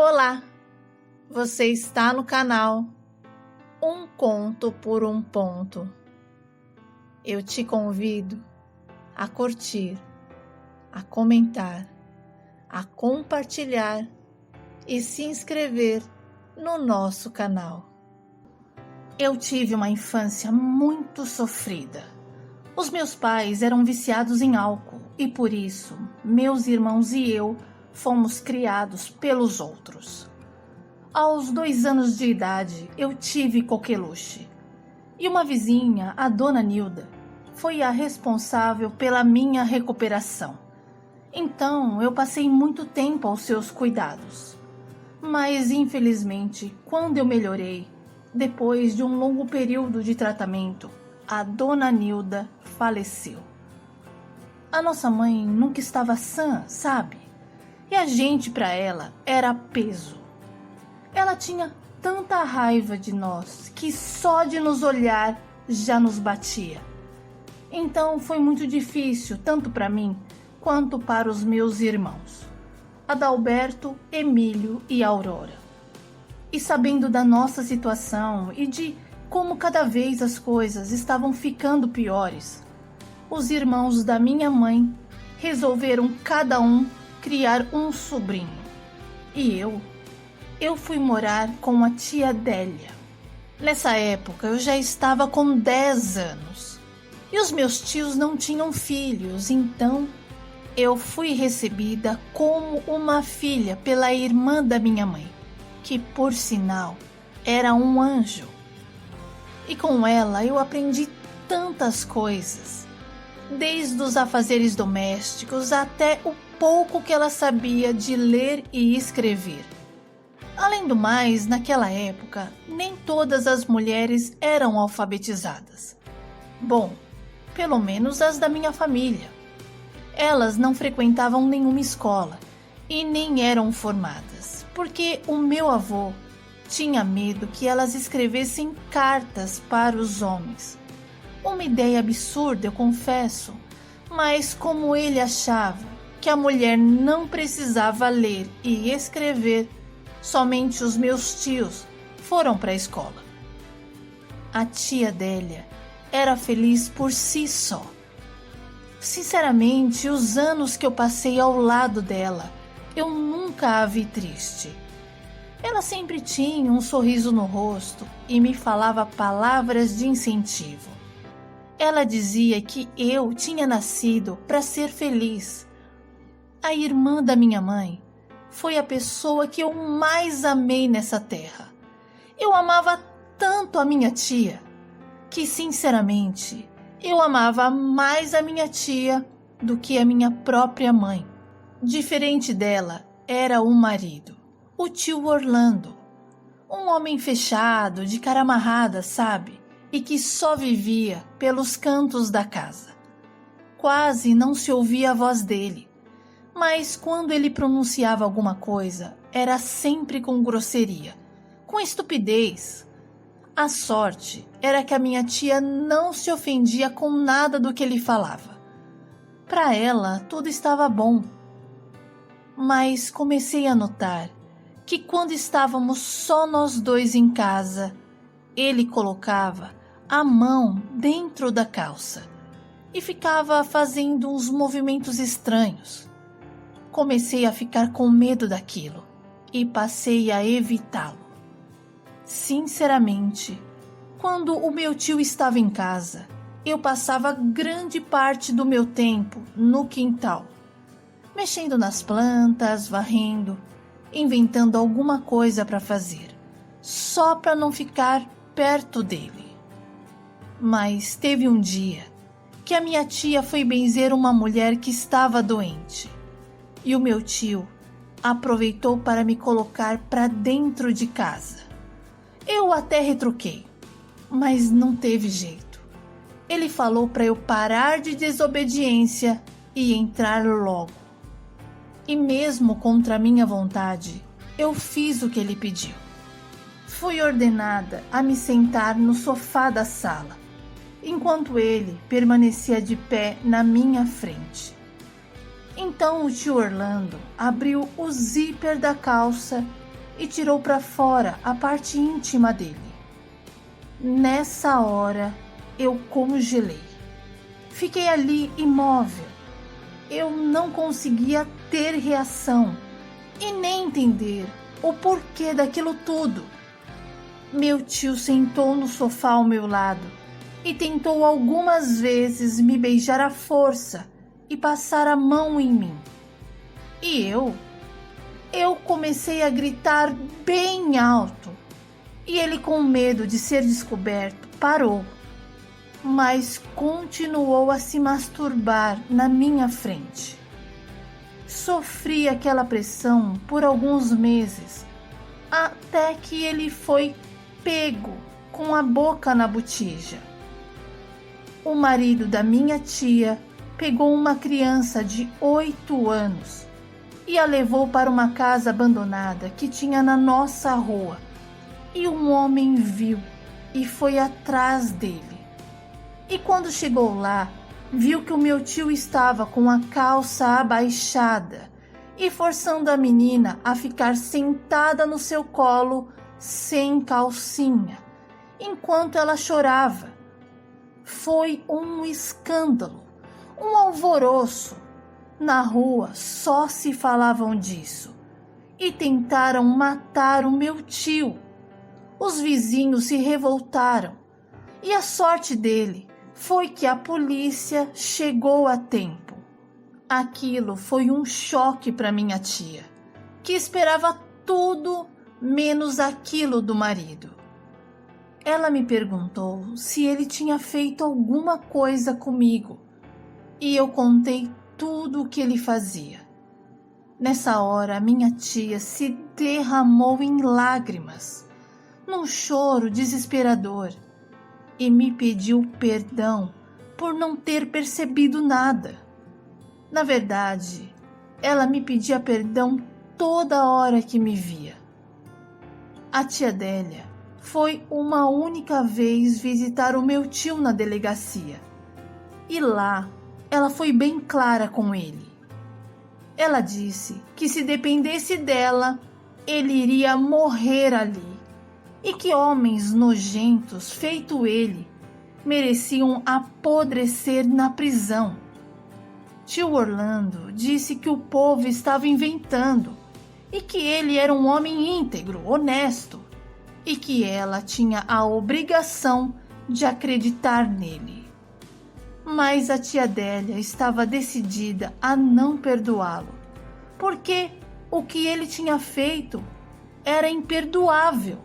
Olá, você está no canal Um Conto por um Ponto. Eu te convido a curtir, a comentar, a compartilhar e se inscrever no nosso canal. Eu tive uma infância muito sofrida. Os meus pais eram viciados em álcool e por isso meus irmãos e eu fomos criados pelos outros. Aos 2 anos de idade, eu tive coqueluche. E uma vizinha, a dona Nilda, foi a responsável pela minha recuperação. Então, eu passei muito tempo aos seus cuidados. Mas, infelizmente, quando eu melhorei, depois de um longo período de tratamento, a dona Nilda faleceu. A nossa mãe nunca estava sã, sabe? E a gente para ela era peso. Ela tinha tanta raiva de nós que só de nos olhar já nos batia. Então foi muito difícil, tanto para mim quanto para os meus irmãos, Adalberto, Emílio e Aurora. E sabendo da nossa situação e de como cada vez as coisas estavam ficando piores, os irmãos da minha mãe resolveram cada um criar um sobrinho. E eu fui morar com a tia Délia. Nessa época eu já estava com 10 anos. E os meus tios não tinham filhos, então eu fui recebida como uma filha pela irmã da minha mãe, que por sinal era um anjo. E com ela eu aprendi tantas coisas, desde os afazeres domésticos até o pouco que ela sabia de ler e escrever. Além do mais, naquela época, nem todas as mulheres eram alfabetizadas. Bom, pelo menos as da minha família. Elas não frequentavam nenhuma escola e nem eram formadas, porque o meu avô tinha medo que elas escrevessem cartas para os homens. Uma ideia absurda, eu confesso, mas como ele achava que a mulher não precisava ler e escrever, somente os meus tios foram para a escola. A tia Délia era feliz por si só. Sinceramente, os anos que eu passei ao lado dela, eu nunca a vi triste. Ela sempre tinha um sorriso no rosto e me falava palavras de incentivo. Ela dizia que eu tinha nascido para ser feliz. A irmã da minha mãe foi a pessoa que eu mais amei nessa terra. Eu amava tanto a minha tia, que sinceramente eu amava mais a minha tia do que a minha própria mãe. Diferente dela era o marido, o tio Orlando, um homem fechado, de cara amarrada, sabe? E que só vivia pelos cantos da casa. Quase não se ouvia a voz dele, mas quando ele pronunciava alguma coisa, era sempre com grosseria, com estupidez. A sorte era que a minha tia não se ofendia com nada do que ele falava. Para ela, tudo estava bom. Mas comecei a notar que quando estávamos só nós dois em casa, ele colocava a mão dentro da calça e ficava fazendo uns movimentos estranhos. Comecei a ficar com medo daquilo e passei a evitá-lo. Sinceramente, quando o meu tio estava em casa, eu passava grande parte do meu tempo no quintal, mexendo nas plantas, varrendo, inventando alguma coisa para fazer, só para não ficar perto dele. Mas teve um dia que a minha tia foi benzer uma mulher que estava doente. E o meu tio aproveitou para me colocar para dentro de casa. Eu até retruquei, mas não teve jeito. Ele falou para eu parar de desobediência e entrar logo. E mesmo contra a minha vontade, eu fiz o que ele pediu. Fui ordenada a me sentar no sofá da sala, enquanto ele permanecia de pé na minha frente. Então o tio Orlando abriu o zíper da calça e tirou para fora a parte íntima dele. Nessa hora, eu congelei. Fiquei ali imóvel. Eu não conseguia ter reação e nem entender o porquê daquilo tudo. Meu tio sentou no sofá ao meu lado e tentou algumas vezes me beijar à força e passar a mão em mim. E eu comecei a gritar bem alto. E ele, com medo de ser descoberto, parou, mas continuou a se masturbar na minha frente. Sofri aquela pressão por alguns meses, até que ele foi pego com a boca na botija. O marido da minha tia pegou uma criança de 8 anos e a levou para uma casa abandonada que tinha na nossa rua. E um homem viu e foi atrás dele. E quando chegou lá, viu que o meu tio estava com a calça abaixada e forçando a menina a ficar sentada no seu colo sem calcinha, enquanto ela chorava. Foi um escândalo, um alvoroço. Na rua só se falavam disso e tentaram matar o meu tio. Os vizinhos se revoltaram e a sorte dele foi que a polícia chegou a tempo. Aquilo foi um choque para minha tia, que esperava tudo menos aquilo do marido. Ela me perguntou se ele tinha feito alguma coisa comigo e eu contei tudo o que ele fazia. Nessa hora, minha tia se derramou em lágrimas, num choro desesperador, e me pediu perdão por não ter percebido nada. Na verdade, ela me pedia perdão toda hora que me via. A tia Adélia foi uma única vez visitar o meu tio na delegacia, e lá ela foi bem clara com ele. Ela disse que se dependesse dela, ele iria morrer ali, e que homens nojentos feito ele mereciam apodrecer na prisão. Tio Orlando disse que o povo estava inventando e que ele era um homem íntegro, honesto, e que ela tinha a obrigação de acreditar nele. Mas a tia Adélia estava decidida a não perdoá-lo, porque o que ele tinha feito era imperdoável.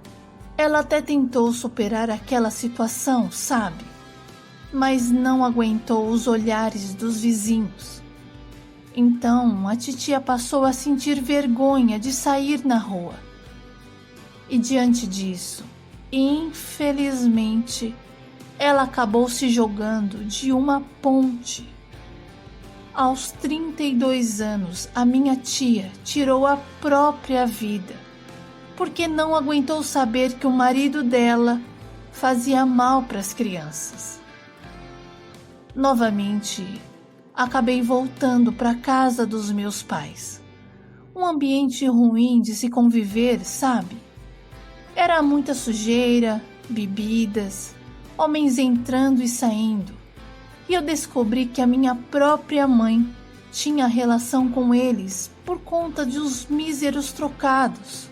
Ela até tentou superar aquela situação, sabe? Mas não aguentou os olhares dos vizinhos. Então a titia passou a sentir vergonha de sair na rua. E diante disso, infelizmente, ela acabou se jogando de uma ponte. Aos 32 anos, a minha tia tirou a própria vida, porque não aguentou saber que o marido dela fazia mal para as crianças. Novamente, acabei voltando para a casa dos meus pais. Um ambiente ruim de se conviver, sabe? Era muita sujeira, bebidas, homens entrando e saindo. E eu descobri que a minha própria mãe tinha relação com eles por conta de uns míseros trocados.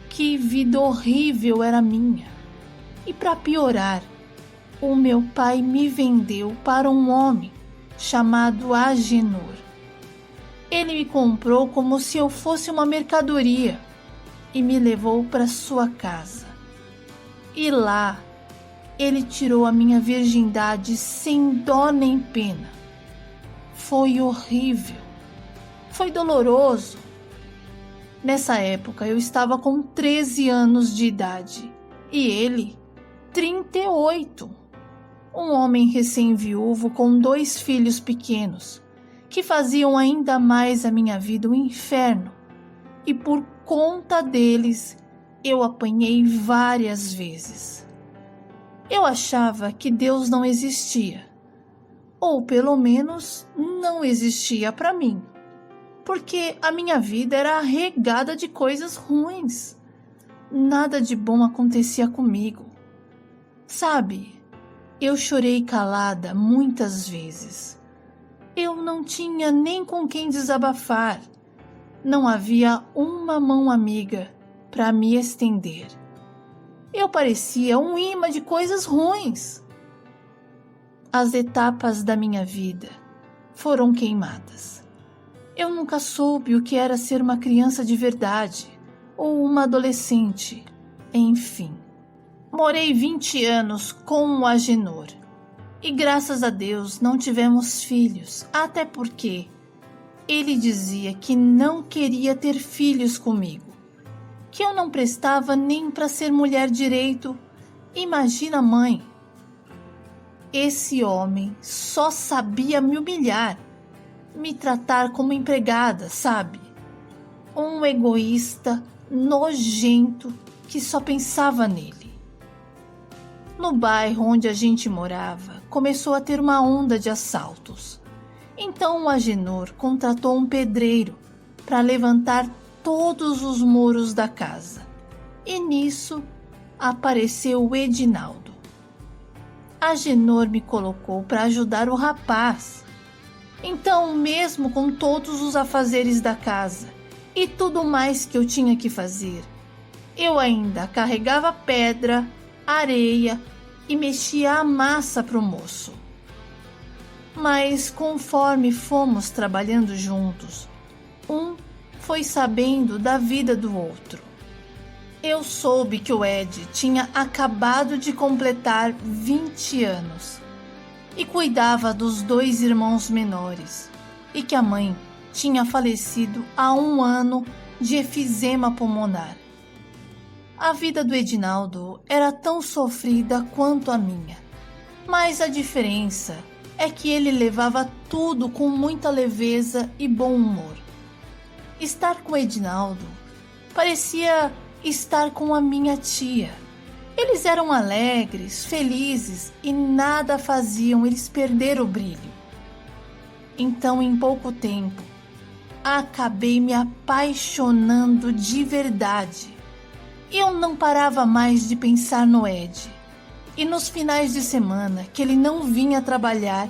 Que vida horrível era minha! E para piorar, o meu pai me vendeu para um homem chamado Agenor. Ele me comprou como se eu fosse uma mercadoria e me levou para sua casa. E lá, ele tirou a minha virgindade sem dó nem pena. Foi horrível. Foi doloroso. Nessa época, eu estava com 13 anos de idade e ele, 38. Um homem recém-viúvo com 2 filhos pequenos, que faziam ainda mais a minha vida um inferno. E por conta deles, eu apanhei várias vezes. Eu achava que Deus não existia, ou pelo menos não existia para mim. porque a minha vida era regada de coisas ruins. Nada de bom acontecia comigo. Sabe, eu chorei calada muitas vezes. Eu não tinha nem com quem desabafar. Não havia uma mão amiga para me estender. Eu parecia um imã de coisas ruins. As etapas da minha vida foram queimadas. Eu nunca soube o que era ser uma criança de verdade ou uma adolescente. Enfim, morei 20 anos com o Agenor. E graças a Deus não tivemos filhos, até porque ele dizia que não queria ter filhos comigo, que eu não prestava nem para ser mulher direito. Imagina, mãe. Esse homem só sabia me humilhar, me tratar como empregada, sabe? Um egoísta, nojento, que só pensava nele. No bairro onde a gente morava, começou a ter uma onda de assaltos. Então o Agenor contratou um pedreiro para levantar todos os muros da casa. E nisso apareceu o Edinaldo. Agenor me colocou para ajudar o rapaz. Então, mesmo com todos os afazeres da casa e tudo mais que eu tinha que fazer, eu ainda carregava pedra, areia e mexia a massa para o moço. Mas conforme fomos trabalhando juntos, um foi sabendo da vida do outro. Eu soube que o Ed tinha acabado de completar 20 anos e cuidava dos 2 irmãos menores, e que a mãe tinha falecido há 1 ano de efizema pulmonar. A vida do Edinaldo era tão sofrida quanto a minha, mas a diferença é que ele levava tudo com muita leveza e bom humor. Estar com o Edinaldo parecia estar com a minha tia. Eles eram alegres, felizes e nada faziam eles perder o brilho. Então, em pouco tempo, acabei me apaixonando de verdade. Eu não parava mais de pensar no Ed. E nos finais de semana que ele não vinha trabalhar,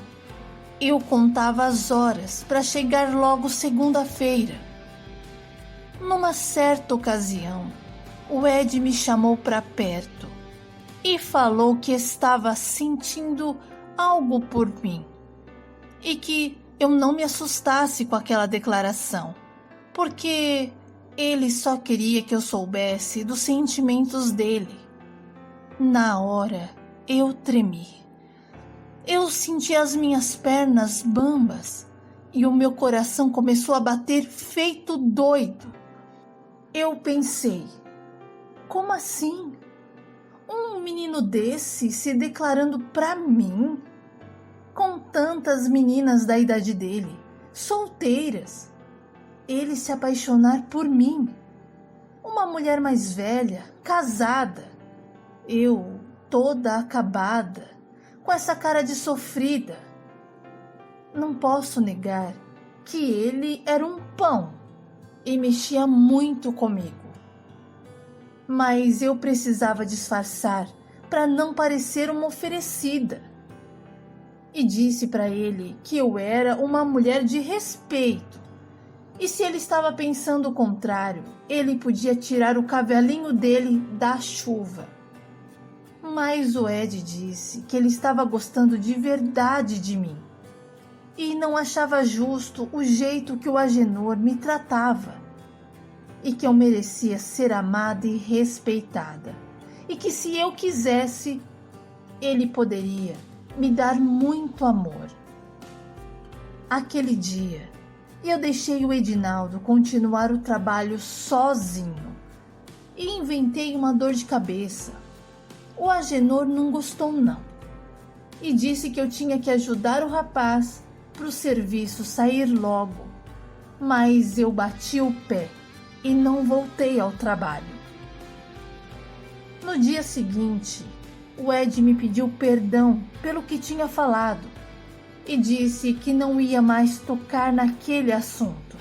eu contava as horas para chegar logo segunda-feira. Numa certa ocasião, o Ed me chamou para perto e falou que estava sentindo algo por mim e que eu não me assustasse com aquela declaração, porque ele só queria que eu soubesse dos sentimentos dele. Na hora, eu tremi. Eu senti as minhas pernas bambas e o meu coração começou a bater feito doido. Eu pensei, como assim? Um menino desse se declarando pra mim? Com tantas meninas da idade dele, solteiras. Ele se apaixonar por mim, uma mulher mais velha, casada. Eu, toda acabada, com essa cara de sofrida. Não posso negar que ele era um pão e mexia muito comigo. Mas eu precisava disfarçar para não parecer uma oferecida. E disse para ele que eu era uma mulher de respeito. E se ele estava pensando o contrário, ele podia tirar o cavalinho dele da chuva. Mas o Ed disse que ele estava gostando de verdade de mim e não achava justo o jeito que o Agenor me tratava e que eu merecia ser amada e respeitada e que se eu quisesse, ele poderia me dar muito amor. Aquele dia, eu deixei o Edinaldo continuar o trabalho sozinho e inventei uma dor de cabeça. O Agenor não gostou não e disse que eu tinha que ajudar o rapaz para o serviço sair logo, mas eu bati o pé e não voltei ao trabalho. No dia seguinte, o Ed me pediu perdão pelo que tinha falado e disse que não ia mais tocar naquele assunto,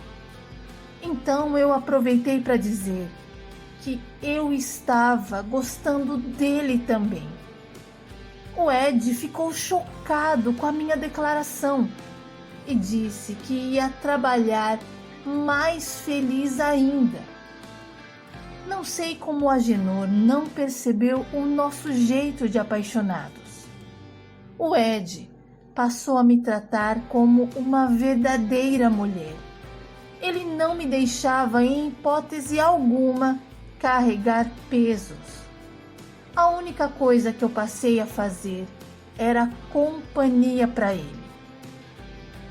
Então eu aproveitei para dizer que eu estava gostando dele também. O Ed ficou chocado com a minha declaração e disse que ia trabalhar mais feliz ainda. Não sei como o Agenor não percebeu o nosso jeito de apaixonados. O Ed passou a me tratar como uma verdadeira mulher. Ele não me deixava, em hipótese alguma, carregar pesos. A única coisa que eu passei a fazer era companhia para ele.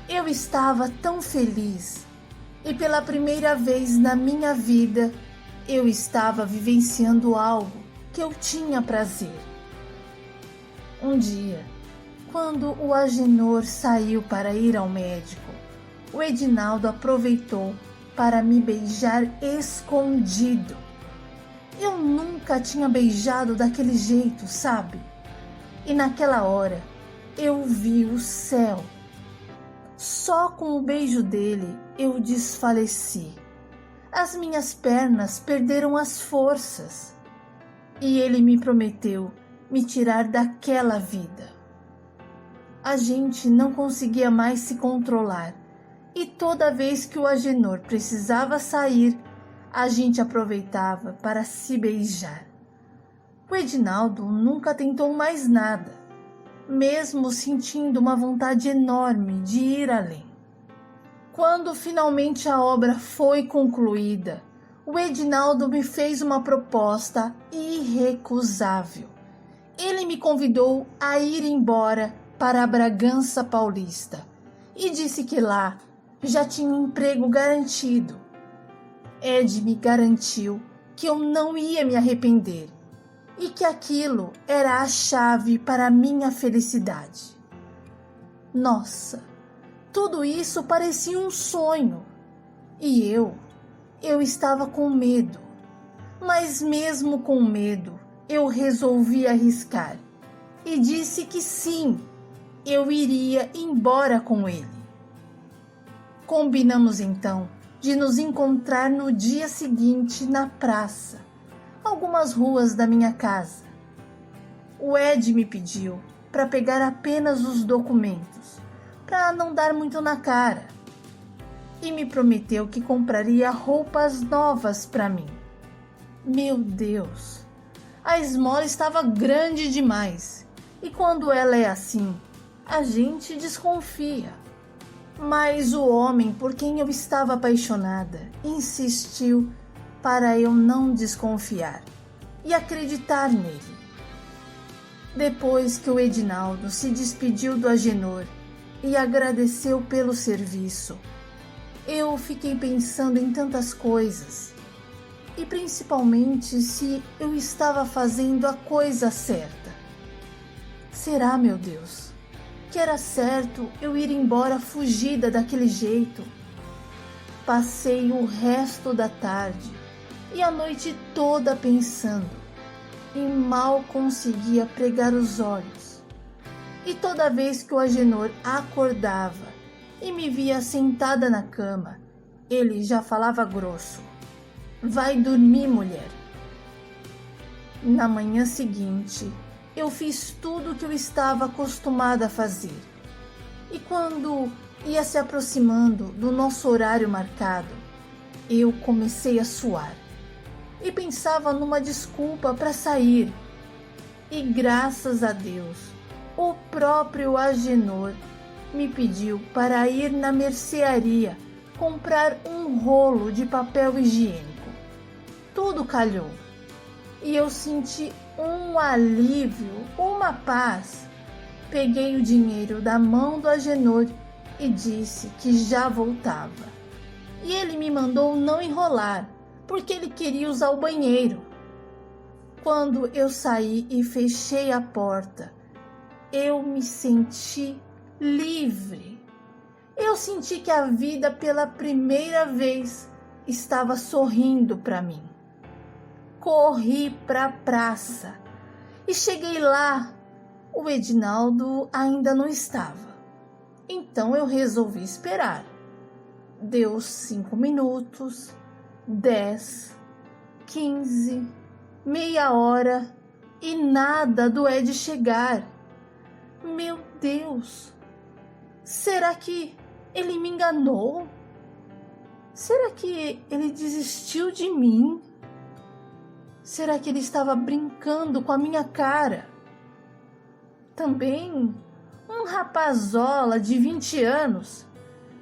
Eu estava tão feliz e pela primeira vez na minha vida eu estava vivenciando algo que eu tinha prazer. Um dia, quando o Agenor saiu para ir ao médico, o Edinaldo aproveitou para me beijar escondido. Eu nunca tinha beijado daquele jeito, sabe? E naquela hora eu vi o céu. Só com o beijo dele eu desfaleci. As minhas pernas perderam as forças. E ele me prometeu me tirar daquela vida. A gente não conseguia mais se controlar. E toda vez que o Agenor precisava sair, a gente aproveitava para se beijar. O Edinaldo nunca tentou mais nada, mesmo sentindo uma vontade enorme de ir além. Quando finalmente a obra foi concluída, o Edinaldo me fez uma proposta irrecusável. Ele me convidou a ir embora para Bragança Paulista e disse que lá já tinha um emprego garantido. Ed me garantiu que eu não ia me arrepender e que aquilo era a chave para a minha felicidade. Nossa, tudo isso parecia um sonho e eu estava com medo. Mas mesmo com medo, eu resolvi arriscar e disse que sim, eu iria embora com ele. Combinamos então de nos encontrar no dia seguinte na praça, algumas ruas da minha casa. O Ed me pediu para pegar apenas os documentos, para não dar muito na cara, e me prometeu que compraria roupas novas para mim. Meu Deus, a esmola estava grande demais, e quando ela é assim, a gente desconfia. Mas o homem por quem eu estava apaixonada insistiu para eu não desconfiar e acreditar nele. Depois que o Edinaldo se despediu do Agenor e agradeceu pelo serviço, eu fiquei pensando em tantas coisas e principalmente se eu estava fazendo a coisa certa. Será, meu Deus, que era certo eu ir embora fugida daquele jeito? Passei o resto da tarde e a noite toda pensando e mal conseguia pregar os olhos. E toda vez que o Agenor acordava e me via sentada na cama, ele já falava grosso: "Vai dormir, mulher." Na manhã seguinte, eu fiz tudo o que eu estava acostumada a fazer. E quando ia se aproximando do nosso horário marcado, eu comecei a suar e pensava numa desculpa para sair. E graças a Deus, o próprio Agenor me pediu para ir na mercearia comprar um rolo de papel higiênico. Tudo calhou e eu senti um alívio, uma paz. Peguei o dinheiro da mão do Agenor e disse que já voltava. E ele me mandou não enrolar, porque ele queria usar o banheiro. Quando eu saí e fechei a porta, eu me senti livre. Eu senti que a vida pela primeira vez estava sorrindo para mim. Corri para a praça e cheguei lá. O Edinaldo ainda não estava. Então eu resolvi esperar. Deu 5 minutos, 10, 15, meia hora e nada do Ed chegar. Meu Deus! Será que ele me enganou? Será que ele desistiu de mim? Será que ele estava brincando com a minha cara? Também um rapazola de 20 anos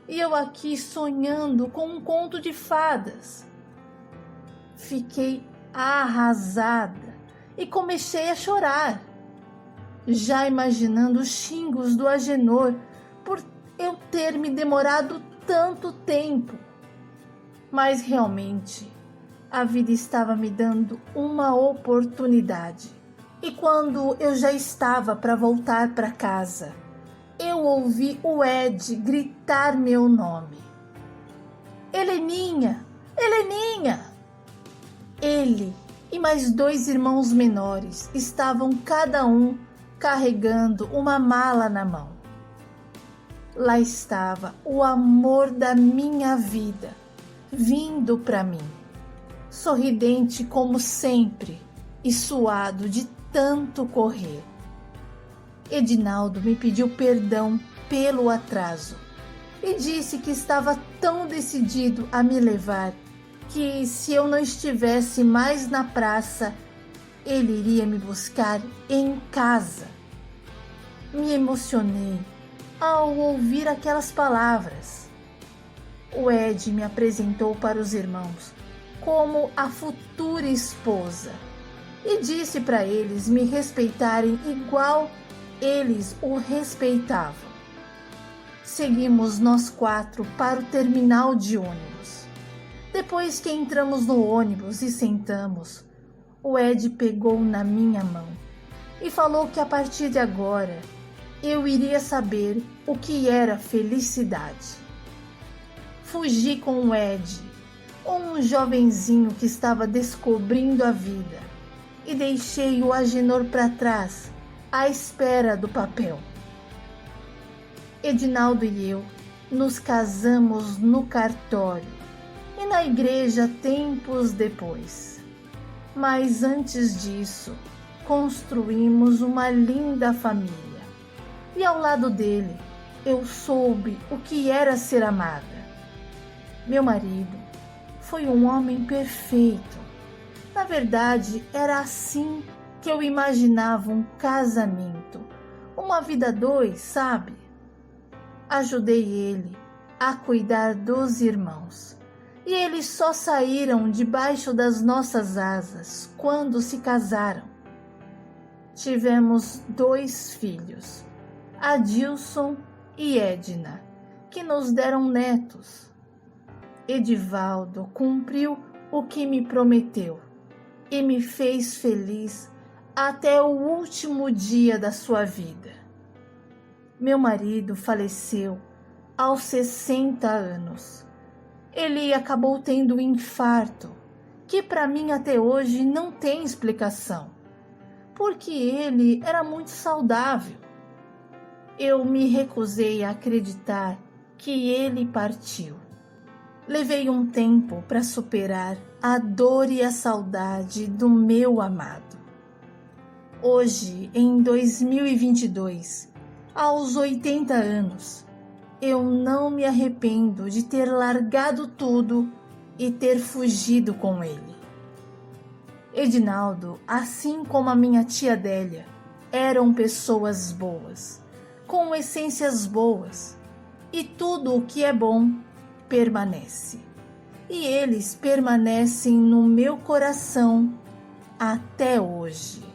e eu aqui sonhando com um conto de fadas. Fiquei arrasada e comecei a chorar, já imaginando os xingos do Agenor por eu ter me demorado tanto tempo. Mas realmente a vida estava me dando uma oportunidade. E quando eu já estava para voltar para casa, eu ouvi o Ed gritar meu nome. Heleninha! Heleninha! Ele e mais 2 irmãos menores estavam cada um carregando uma mala na mão. Lá estava o amor da minha vida, vindo para mim, sorridente como sempre e suado de tanto correr. Edinaldo me pediu perdão pelo atraso e disse que estava tão decidido a me levar que, se eu não estivesse mais na praça, ele iria me buscar em casa. Me emocionei ao ouvir aquelas palavras. O Ed me apresentou para os irmãos como a futura esposa e disse para eles me respeitarem igual eles o respeitavam. Seguimos nós 4 para o terminal de ônibus. Depois que entramos no ônibus e sentamos, o Ed pegou na minha mão e falou que a partir de agora eu iria saber o que era felicidade. Fugi com o Ed, um jovenzinho que estava descobrindo a vida, e deixei o Agenor para trás, à espera do papel. Edinaldo e eu nos casamos no cartório e na igreja tempos depois. Mas antes disso, construímos uma linda família. E ao lado dele, eu soube o que era ser amada. Meu marido foi um homem perfeito. Na verdade, era assim que eu imaginava um casamento, uma vida a 2, sabe? Ajudei ele a cuidar dos irmãos, e eles só saíram debaixo das nossas asas quando se casaram. Tivemos 2 filhos, Adilson e Edna, que nos deram netos. Edivaldo cumpriu o que me prometeu e me fez feliz até o último dia da sua vida. Meu marido faleceu aos 60 anos. Ele acabou tendo um infarto, que para mim até hoje não tem explicação, porque ele era muito saudável. Eu me recusei a acreditar que ele partiu. Levei um tempo para superar a dor e a saudade do meu amado. Hoje, em 2022, aos 80 anos, eu não me arrependo de ter largado tudo e ter fugido com ele. Edinaldo, assim como a minha tia Adélia, eram pessoas boas, com essências boas, e tudo o que é bom permanece. E eles permanecem no meu coração até hoje.